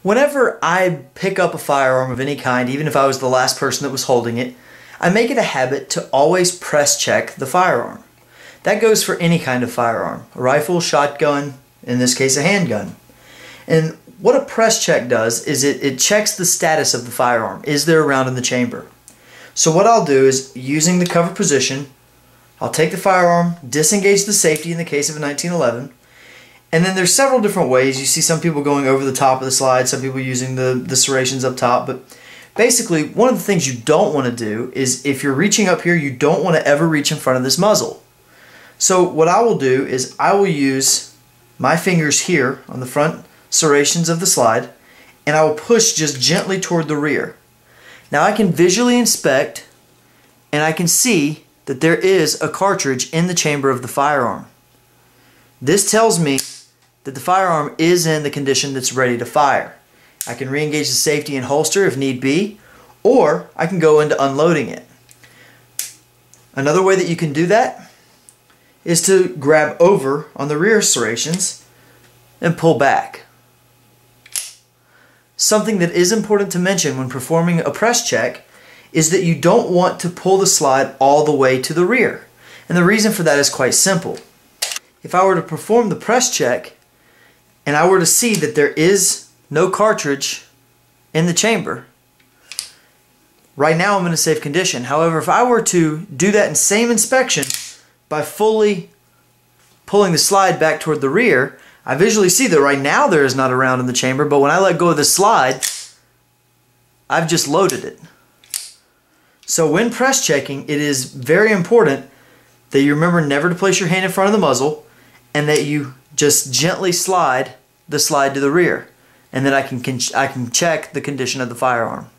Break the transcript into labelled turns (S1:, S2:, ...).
S1: Whenever I pick up a firearm of any kind, even if I was the last person that was holding it, I make it a habit to always press check the firearm. That goes for any kind of firearm, a rifle, shotgun, in this case a handgun. And what a press check does is it checks the status of the firearm. Is there a round in the chamber? So what I'll do is, using the cover position, I'll take the firearm, disengage the safety in the case of a 1911, and then there's several different ways. You see some people going over the top of the slide, some people using the serrations up top, but basically one of the things you don't want to do is, if you're reaching up here, you don't want to ever reach in front of this muzzle. So what I will do is I will use my fingers here on the front serrations of the slide, and I will push just gently toward the rear. Now I can visually inspect, and I can see that there is a cartridge in the chamber of the firearm. This tells me that the firearm is in the condition that's ready to fire. I can re-engage the safety and holster if need be, or I can go into unloading it. Another way that you can do that is to grab over on the rear serrations and pull back. Something that is important to mention when performing a press check is that you don't want to pull the slide all the way to the rear. And the reason for that is quite simple. If I were to perform the press check and I were to see that there is no cartridge in the chamber, right now I'm in a safe condition. However, if I were to do that same inspection by fully pulling the slide back toward the rear, I visually see that right now there is not a round in the chamber, but when I let go of the slide, I've just loaded it. So when press checking, it is very important that you remember never to place your hand in front of the muzzle, and that you just gently slide the slide to the rear, and then I can check the condition of the firearm.